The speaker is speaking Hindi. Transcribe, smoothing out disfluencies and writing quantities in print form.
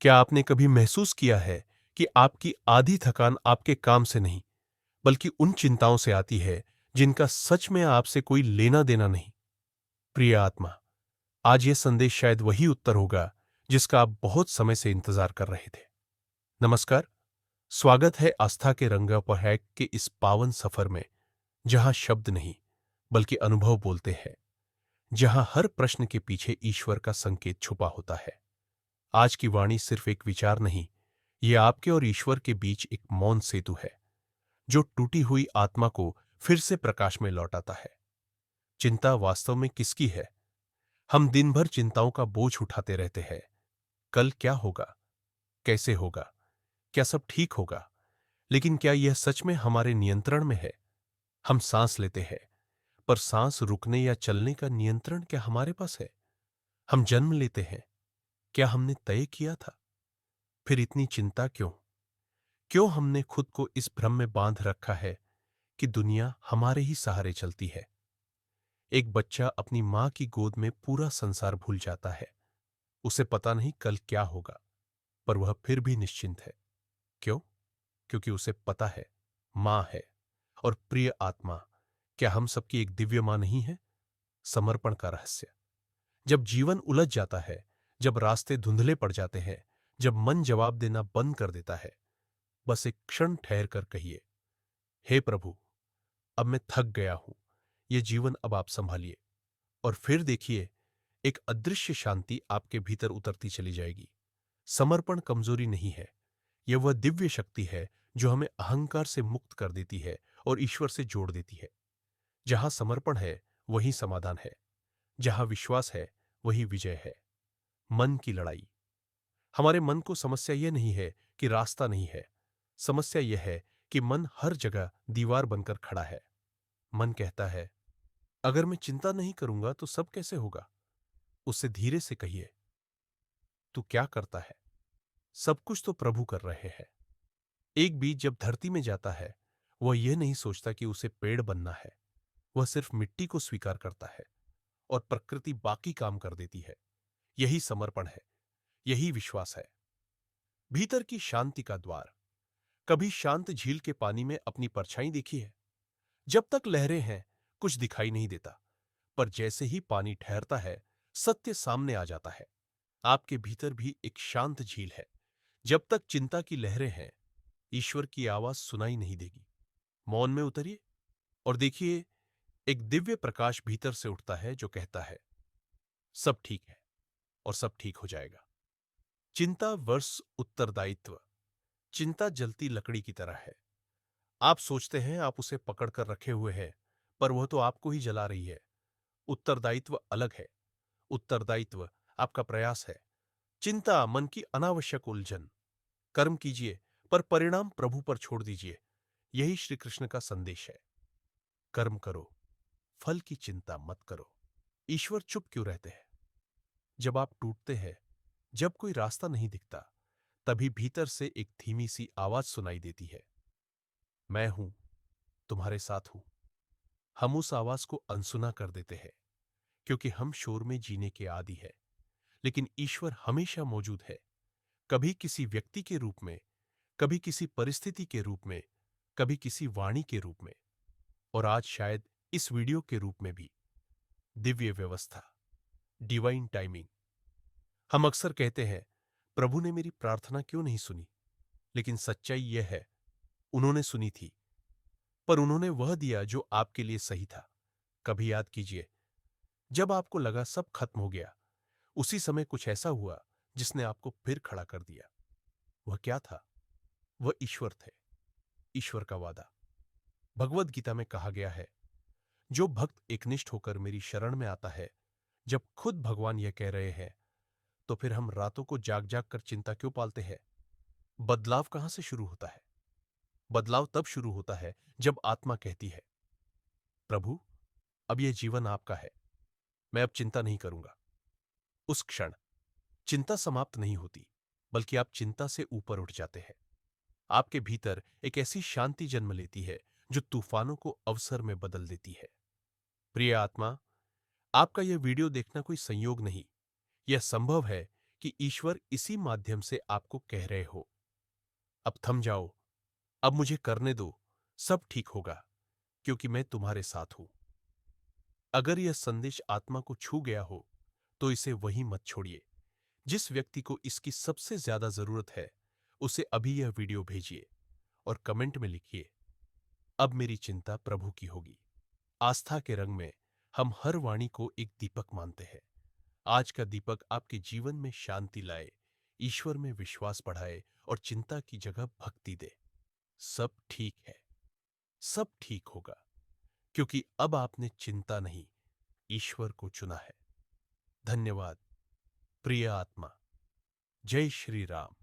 क्या आपने कभी महसूस किया है कि आपकी आधी थकान आपके काम से नहीं, बल्कि उन चिंताओं से आती है जिनका सच में आपसे कोई लेना देना नहीं? प्रिय आत्मा, आज यह संदेश शायद वही उत्तर होगा जिसका आप बहुत समय से इंतजार कर रहे थे। नमस्कार, स्वागत है आस्था के रंगापहैक के इस पावन सफर में, जहां शब्द नहीं, बल्कि अनुभव बोलते हैं, जहां हर प्रश्न के पीछे ईश्वर का संकेत छुपा होता है। आज की वाणी सिर्फ एक विचार नहीं, ये आपके और ईश्वर के बीच एक मौन सेतु है, जो टूटी हुई आत्मा को फिर से प्रकाश में लौटाता है। चिंता वास्तव में किसकी है? हम दिन भर चिंताओं का बोझ उठाते रहते हैं। कल क्या होगा? कैसे होगा? क्या सब ठीक होगा? लेकिन क्या यह सच में हमारे नियंत्रण में है? हम सांस लेते हैं, पर सांस रुकने या चलने का नियंत्रण क्या हमारे पास है? हम जन्म लेते हैं, क्या हमने तय किया था? फिर इतनी चिंता क्यों? क्यों हमने खुद को इस भ्रम में बांध रखा है कि दुनिया हमारे ही सहारे चलती है? एक बच्चा अपनी मां की गोद में पूरा संसार भूल जाता है। उसे पता नहीं कल क्या होगा, पर वह फिर भी निश्चिंत है। क्यों? क्योंकि उसे पता है मां है। और प्रिय आत्मा, क्या हम सबकी एक दिव्य मां नहीं है? समर्पण का रहस्य। जब जीवन उलझ जाता है, जब रास्ते धुंधले पड़ जाते हैं, जब मन जवाब देना बंद कर देता है, बस एक क्षण ठहर कर कहिए, हे प्रभु, अब मैं थक गया हूं, ये जीवन अब आप संभालिए। और फिर देखिए, एक अदृश्य शांति आपके भीतर उतरती चली जाएगी। समर्पण कमजोरी नहीं है, यह वह दिव्य शक्ति है जो हमें अहंकार से मुक्त कर देती है और ईश्वर से जोड़ देती है। जहां समर्पण है, वहीं समाधान है। जहां विश्वास है, वही विजय है। मन की लड़ाई। हमारे मन को समस्या यह नहीं है कि रास्ता नहीं है। समस्या यह है कि मन हर जगह दीवार बनकर खड़ा है। मन कहता है, अगर मैं चिंता नहीं करूंगा तो सब कैसे होगा? उससे धीरे से कहिए, तू क्या करता है? सब कुछ तो प्रभु कर रहे हैं। एक बीज जब धरती में जाता है, वह यह नहीं सोचता कि उसे पेड़ बनना है। वह सिर्फ मिट्टी को स्वीकार करता है और प्रकृति बाकी काम कर देती है। यही समर्पण है, यही विश्वास है। भीतर की शांति का द्वार। कभी शांत झील के पानी में अपनी परछाई देखी है? जब तक लहरें हैं, कुछ दिखाई नहीं देता, पर जैसे ही पानी ठहरता है, सत्य सामने आ जाता है। आपके भीतर भी एक शांत झील है। जब तक चिंता की लहरें हैं, ईश्वर की आवाज सुनाई नहीं देगी। मौन में उतरिए और देखिए, एक दिव्य प्रकाश भीतर से उठता है जो कहता है, सब ठीक है और सब ठीक हो जाएगा। चिंता वर्ष उत्तरदायित्व। चिंता जलती लकड़ी की तरह है। आप सोचते हैं आप उसे पकड़कर रखे हुए हैं, पर वह तो आपको ही जला रही है। उत्तरदायित्व अलग है। उत्तरदायित्व आपका प्रयास है। चिंता मन की अनावश्यक उलझन। कर्म कीजिए, पर परिणाम प्रभु पर छोड़ दीजिए। यही श्री कृष्ण का संदेश है। कर्म करो, फल की चिंता मत करो। ईश्वर चुप क्यों रहते हैं? जब आप टूटते हैं, जब कोई रास्ता नहीं दिखता, तभी भीतर से एक धीमी सी आवाज सुनाई देती है, मैं हूं, तुम्हारे साथ हूं। हम उस आवाज को अनसुना कर देते हैं, क्योंकि हम शोर में जीने के आदी है। लेकिन ईश्वर हमेशा मौजूद है, कभी किसी व्यक्ति के रूप में, कभी किसी परिस्थिति के रूप में, कभी किसी वाणी के रूप में, और आज शायद इस वीडियो के रूप में भी। दिव्य व्यवस्था, डिवाइन टाइमिंग। हम अक्सर कहते हैं, प्रभु ने मेरी प्रार्थना क्यों नहीं सुनी? लेकिन सच्चाई यह है, उन्होंने सुनी थी, पर उन्होंने वह दिया जो आपके लिए सही था। कभी याद कीजिए, जब आपको लगा सब खत्म हो गया, उसी समय कुछ ऐसा हुआ जिसने आपको फिर खड़ा कर दिया। वह क्या था? वह ईश्वर थे, ईश्वर का वादा। भगवद गीता में कहा गया है, जो भक्त एकनिष्ठ होकर मेरी शरण में आता है। जब खुद भगवान यह कह रहे हैं, तो फिर हम रातों को जाग जाग कर चिंता क्यों पालते हैं? बदलाव कहां से शुरू होता है? बदलाव तब शुरू होता है जब आत्मा कहती है, प्रभु, अब यह जीवन आपका है, मैं अब चिंता नहीं करूंगा। उस क्षण चिंता समाप्त नहीं होती, बल्कि आप चिंता से ऊपर उठ जाते हैं। आपके भीतर एक ऐसी शांति जन्म लेती है जो तूफानों को अवसर में बदल देती है। प्रिय आत्मा, आपका यह वीडियो देखना कोई संयोग नहीं, यह संभव है कि ईश्वर इसी माध्यम से आपको कह रहे हो, अब थम जाओ, अब मुझे करने दो, सब ठीक होगा, क्योंकि मैं तुम्हारे साथ हूं। अगर यह संदेश आत्मा को छू गया हो तो इसे वहीं मत छोड़िए। जिस व्यक्ति को इसकी सबसे ज्यादा जरूरत है उसे अभी यह वीडियो भेजिए और कमेंट में लिखिए, अब मेरी चिंता प्रभु की होगी। आस्था के रंग में हम हर वाणी को एक दीपक मानते हैं। आज का दीपक आपके जीवन में शांति लाए, ईश्वर में विश्वास बढ़ाए और चिंता की जगह भक्ति दे। सब ठीक है, सब ठीक होगा, क्योंकि अब आपने चिंता नहीं, ईश्वर को चुना है। धन्यवाद प्रिय आत्मा। जय श्री राम।